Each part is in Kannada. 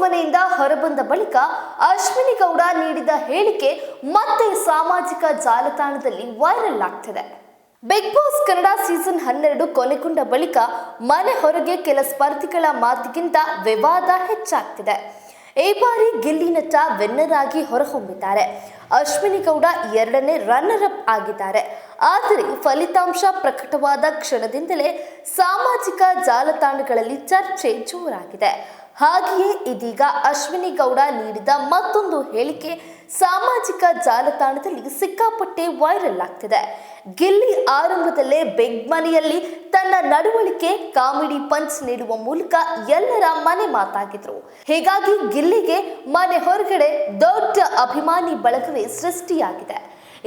ಮನೆಯಿಂದ ಹೊರಬಂದ ಬಳಿಕ ಅಶ್ವಿನಿ ಗೌಡ ನೀಡಿದ ಹೇಳಿಕೆ ಮತ್ತೆ ಸಾಮಾಜಿಕ ಜಾಲತಾಣದಲ್ಲಿ ವೈರಲ್ ಆಗ್ತಿದೆ. ಬಿಗ್ ಬಾಸ್ ಕನ್ನಡ ಸೀಸನ್ 12 ಕೊನೆಗೊಂಡ ಬಳಿಕ ಮನೆ ಹೊರಗೆ ಕೆಲ ಸ್ಪರ್ಧಿಗಳ ಮಾತಿಗಿಂತ ವಿವಾದ ಹೆಚ್ಚಾಗ್ತಿದೆ. ಈ ಬಾರಿ ಗಿಲ್ಲಿ ನಟ ವಿನ್ನರ್ ಆಗಿ ಹೊರಹೊಮ್ಮಿದ್ದಾರೆ. ಅಶ್ವಿನಿ ಗೌಡ ಎರಡನೇ ರನ್ನರ್ ಅಪ್ ಆಗಿದ್ದಾರೆ. ಆದರೆ ಫಲಿತಾಂಶ ಪ್ರಕಟವಾದ ಕ್ಷಣದಿಂದಲೇ ಸಾಮಾಜಿಕ ಜಾಲತಾಣಗಳಲ್ಲಿ ಚರ್ಚೆ ಜೋರಾಗಿದೆ. ಹಾಗೆಯೇ ಇದೀಗ ಅಶ್ವಿನಿ ಗೌಡ ನೀಡಿದ ಮತ್ತೊಂದು ಹೇಳಿಕೆ ಸಾಮಾಜಿಕ ಜಾಲತಾಣದಲ್ಲಿ ಸಿಕ್ಕಾಪಟ್ಟೆ ವೈರಲ್ ಆಗ್ತಿದೆ. ಗಿಲ್ಲಿ ಆರಂಭದಲ್ಲೇ ಬಿಗ್ ಮನೆಯಲ್ಲಿ ತನ್ನ ನಡವಳಿಕೆ ಕಾಮಿಡಿ ಪಂಚ್ ನೀಡುವ ಮೂಲಕ ಎಲ್ಲರ ಮನೆ ಮಾತಾಗಿದ್ರು. ಹೀಗಾಗಿ ಗಿಲ್ಲಿಗೆ ಮನೆ ಹೊರಗಡೆ ದೊಡ್ಡ ಅಭಿಮಾನಿ ಬಳಗವೇ ಸೃಷ್ಟಿಯಾಗಿದೆ.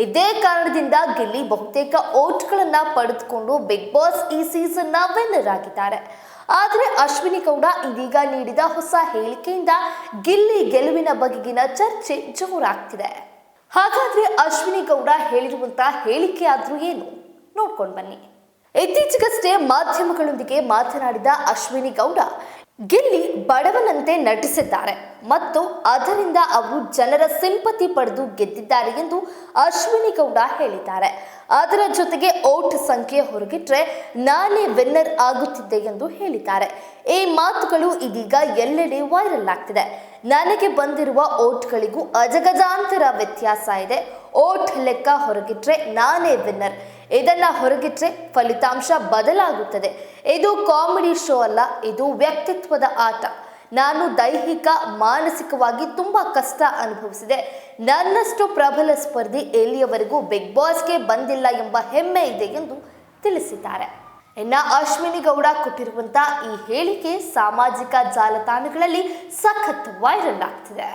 ಇದೇ ಕಾರಣದಿಂದ ಗಿಲ್ಲಿ ಬಹುತೇಕ ಓಟ್ಗಳನ್ನ ಪಡೆದುಕೊಂಡು ಬಿಗ್ ಬಾಸ್ ಈ ಸೀಸನ್ನ ವಿನ್ನರ್ ಆಗಿದ್ದಾರೆ. ಆದರೆ ಅಶ್ವಿನಿ ಗೌಡ ಇದೀಗ ನೀಡಿದ ಹೊಸ ಹೇಳಿಕೆಯಿಂದ ಗಿಲ್ಲಿ ಗೆಲುವಿನ ಬಗೆಗಿನ ಚರ್ಚೆ ಜೋರಾಗ್ತಿದೆ. ಹಾಗಾದ್ರೆ ಅಶ್ವಿನಿ ಗೌಡ ಹೇಳಿರುವಂತಹ ಹೇಳಿಕೆ ಆದ್ರೂ ಏನು ನೋಡ್ಕೊಂಡು ಬನ್ನಿ. ಇತ್ತೀಚೆಗಷ್ಟೇ ಮಾಧ್ಯಮಗಳೊಂದಿಗೆ ಮಾತನಾಡಿದ ಅಶ್ವಿನಿ ಗೌಡ, ಗಿಲ್ಲಿ ಬಡವನಂತೆ ನಟಿಸಿದ್ದಾರೆ ಮತ್ತು ಅದರಿಂದ ಅವರು ಜನರ ಸಿಂಪತಿ ಪಡೆದು ಗೆದ್ದಿದ್ದಾರೆ ಎಂದು ಅಶ್ವಿನಿ ಗೌಡ ಹೇಳಿದ್ದಾರೆ. ಅದರ ಜೊತೆಗೆ ಓಟ್ ಸಂಖ್ಯೆ ಹೊರಗಿಟ್ರೆ ನಾನೇ ವಿನ್ನರ್ ಆಗುತ್ತಿದ್ದೆ ಎಂದು ಹೇಳಿದ್ದಾರೆ. ಈ ಮಾತುಗಳು ಇದೀಗ ಎಲ್ಲೆಡೆ ವೈರಲ್ ಆಗ್ತಿದೆ. ನನಗೆ ಬಂದಿರುವ ಓಟ್ಗಳಿಗೂ ಅಜಗಜಾಂತರ ವ್ಯತ್ಯಾಸ ಇದೆ. ಓಟ್ ಲೆಕ್ಕ ಹೊರಗಿಟ್ರೆ ನಾನೇ ವಿನ್ನರ್. ಇದನ್ನ ಹೊರಗಿಟ್ರೆ ಫಲಿತಾಂಶ ಬದಲಾಗುತ್ತದೆ. ಇದು ಕಾಮಿಡಿ ಶೋ ಅಲ್ಲ, ಇದು ವ್ಯಕ್ತಿತ್ವದ ಆಟ. ನಾನು ದೈಹಿಕ ಮಾನಸಿಕವಾಗಿ ತುಂಬಾ ಕಷ್ಟ ಅನುಭವಿಸಿದೆ. ನನ್ನಷ್ಟು ಪ್ರಬಲ ಸ್ಪರ್ಧಿ ಎಲ್ಲಿಯವರೆಗೂ ಬಿಗ್ ಬಾಸ್ಗೆ ಬಂದಿಲ್ಲ ಎಂಬ ಹೆಮ್ಮೆ ಇದೆ ಎಂದು ತಿಳಿಸಿದ್ದಾರೆ. ಇನ್ನು ಅಶ್ವಿನಿ ಗೌಡ ಕೊಟ್ಟಿರುವಂತಹ ಈ ಹೇಳಿಕೆ ಸಾಮಾಜಿಕ ಜಾಲತಾಣಗಳಲ್ಲಿ ಸಖತ್ ವೈರಲ್ ಆಗ್ತಿದೆ.